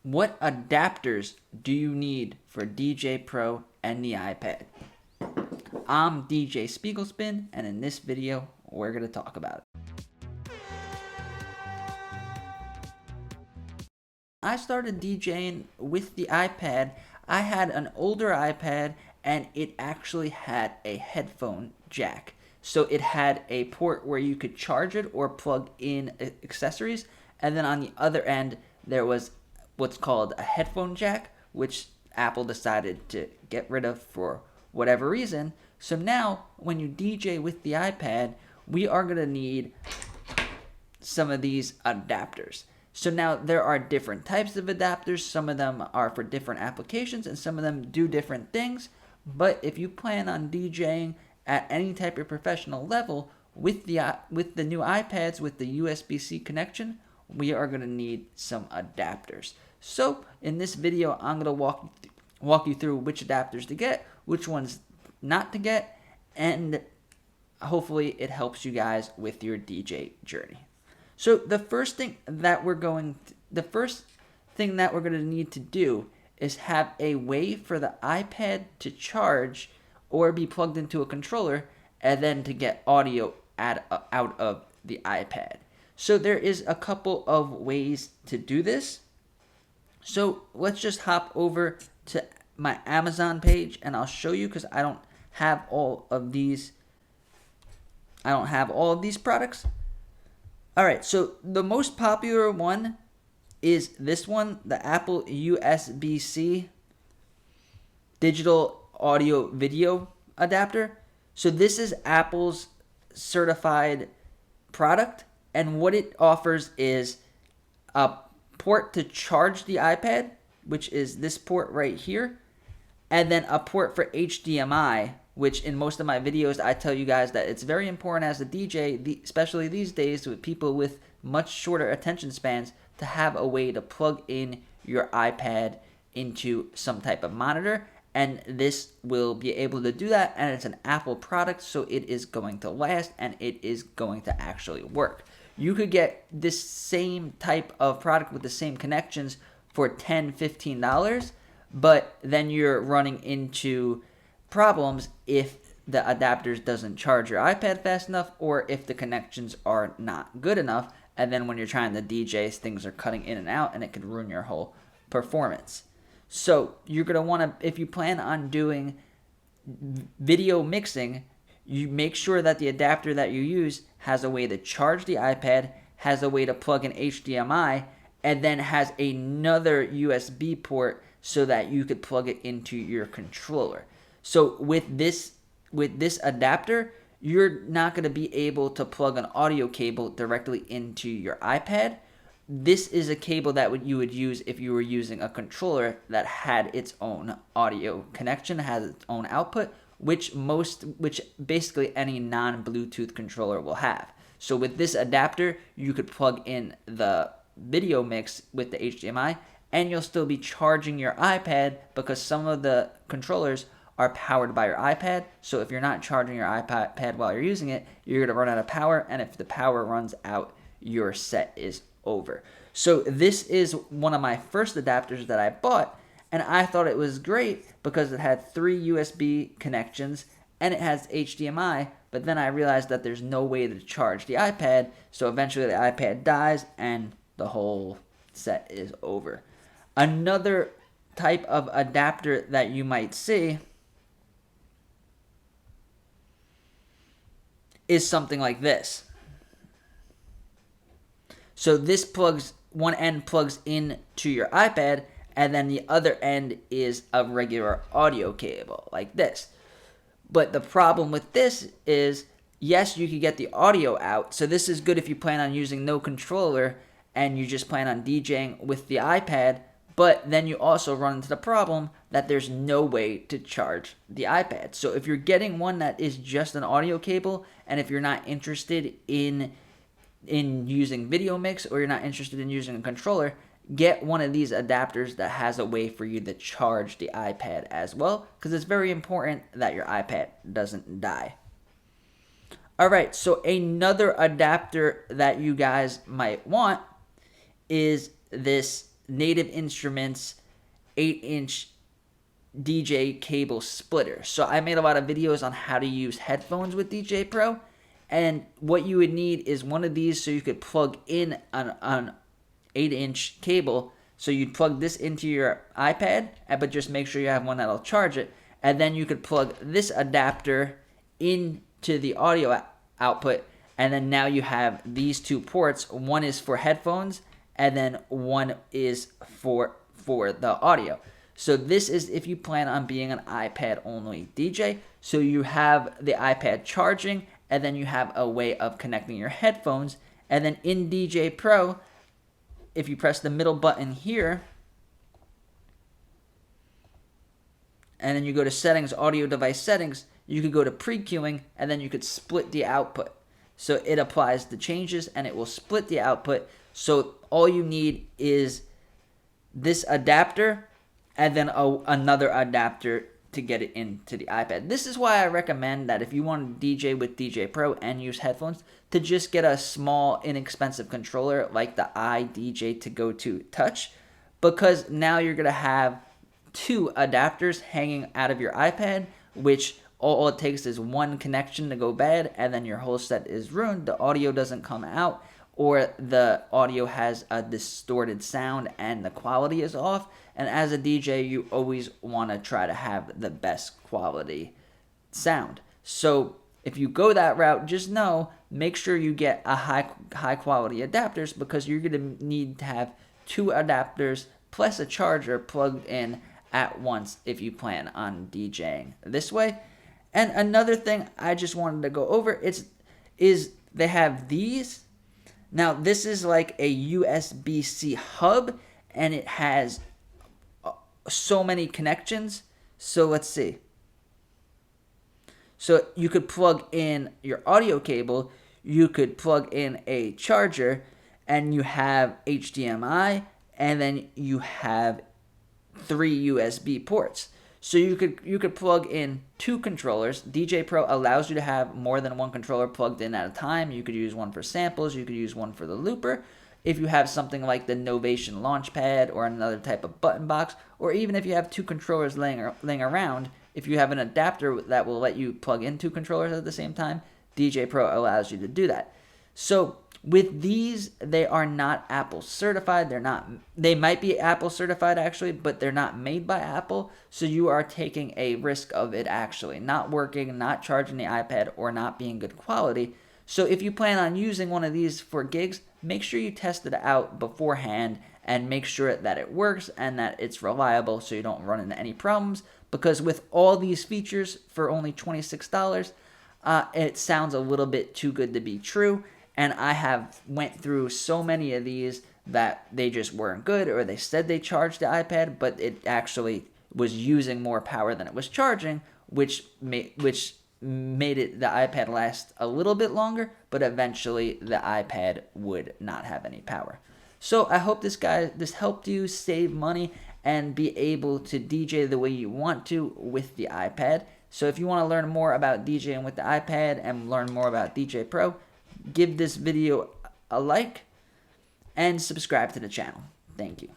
What adapters do you need for DJ Pro and the iPad? I'm DJ Spiegle Spin, and in this video, we're going to talk about it. I started DJing with the iPad. I had an older iPad, and it actually had a headphone jack. So it had a port where you could charge it or plug in accessories, and then on the other end, there was what's called a headphone jack, which Apple decided to get rid of for whatever reason. So now when you DJ with the iPad, we are going to need some of these adapters. So now there are different types of adapters. Some of them are for different applications and some of them do different things. But if you plan on DJing at any type of professional level with the new iPads with the USB-C connection, we are going to need some adapters. So in this video, I'm going to walk you through which adapters to get, which ones not to get, and hopefully it helps you guys with your DJ journey. So the first thing that we're going to need to do is have a way for the iPad to charge or be plugged into a controller and then to get audio out of the iPad. So there is a couple of ways to do this. So let's just hop over to my Amazon page and I'll show you because I don't have all of these products. All right, so the most popular one is this one, the Apple USB-C digital audio video adapter. So this is Apple's certified product, and what it offers is a port to charge the iPad, which is this port right here, and then a port for HDMI, which in most of my videos I tell you guys that it's very important as a DJ, especially these days with people with much shorter attention spans, to have a way to plug in your iPad into some type of monitor, and this will be able to do that, and it's an Apple product, so it is going to last and it is going to actually work. You could get this same type of product with the same connections for $10, $15, but then you're running into problems if the adapters doesn't charge your iPad fast enough or if the connections are not good enough, and then when you're trying to DJ, things are cutting in and out and it could ruin your whole performance. So you're going to want to, if you plan on doing video mixing, you make sure that the adapter that you use has a way to charge the iPad, has a way to plug in HDMI, and then has another USB port so that you could plug it into your controller. So with this adapter, you're not going to be able to plug an audio cable directly into your iPad. This is a cable that you would use if you were using a controller that had its own audio connection, has its own output, which basically any non-Bluetooth controller will have. So with this adapter, you could plug in the video mix with the HDMI, and you'll still be charging your iPad because some of the controllers are powered by your iPad. So if you're not charging your iPad while you're using it, you're going to run out of power, and if the power runs out, your set is over. So this is one of my first adapters that I bought, and I thought it was great because it had 3 USB connections and it has HDMI, but then I realized that there's no way to charge the iPad, so eventually the iPad dies and the whole set is over. Another type of adapter that you might see is something like this. So this one end plugs into your iPad, and then the other end is a regular audio cable like this. But the problem with this is, yes, you could get the audio out. So this is good if you plan on using no controller and you just plan on DJing with the iPad, but then you also run into the problem that there's no way to charge the iPad. So if you're getting one that is just an audio cable, and if you're not interested in using video mix, or you're not interested in using a controller, get one of these adapters that has a way for you to charge the iPad as well, because it's very important that your iPad doesn't die. Alright, so another adapter that you guys might want is this Native Instruments 8-inch DJ cable splitter. So I made a lot of videos on how to use headphones with DJ Pro, and what you would need is one of these so you could plug in an 8-inch cable. So you'd plug this into your iPad, but just make sure you have one that'll charge it, and then you could plug this adapter into the audio output, and then now you have these two ports. One is for headphones, and then one is for the audio. So this is if you plan on being an iPad only DJ. So you have the iPad charging, and then you have a way of connecting your headphones. And then in DJ Pro, if you press the middle button here, and then you go to settings, audio device settings, you could go to pre-queuing, and then you could split the output. So it applies the changes, and it will split the output. So all you need is this adapter, and then another adapter to get it into the iPad. This is why I recommend that if you want to DJ with DJ Pro and use headphones, to just get a small, inexpensive controller like the iDJ2Go Touch, because now you're going to have two adapters hanging out of your iPad, which all it takes is one connection to go bad, and then your whole set is ruined. The audio doesn't come out, or the audio has a distorted sound and the quality is off. And as a DJ, you always want to try to have the best quality sound. So if you go that route, just make sure you get a high quality adapters, because you're going to need to have two adapters plus a charger plugged in at once if you plan on DJing this way. And another thing I just wanted to go over is they have these. Now, this is like a USB-C hub, and it has so many connections. So let's see. So you could plug in your audio cable, you could plug in a charger, and you have HDMI, and then you have 3 USB ports. So you could plug in 2 controllers. DJ Pro allows you to have more than one controller plugged in at a time. You could use one for samples. You could use one for the looper. If you have something like the Novation Launchpad or another type of button box, or even if you have 2 controllers laying around, if you have an adapter that will let you plug in 2 controllers at the same time, DJ Pro allows you to do that. So with these, they are not Apple certified. They might be Apple certified actually, but they're not made by Apple. So you are taking a risk of it actually not working, not charging the iPad, or not being good quality. So if you plan on using one of these for gigs, make sure you test it out beforehand and make sure that it works and that it's reliable so you don't run into any problems. Because with all these features for only $26, it sounds a little bit too good to be true. And I have went through so many of these that they just weren't good, or they said they charged the iPad, but it actually was using more power than it was charging, which made it the iPad last a little bit longer, but eventually the iPad would not have any power. So I hope this helped you save money and be able to DJ the way you want to with the iPad. So if you want to learn more about DJing with the iPad and learn more about DJ Pro, give this video a like and subscribe to the channel. Thank you.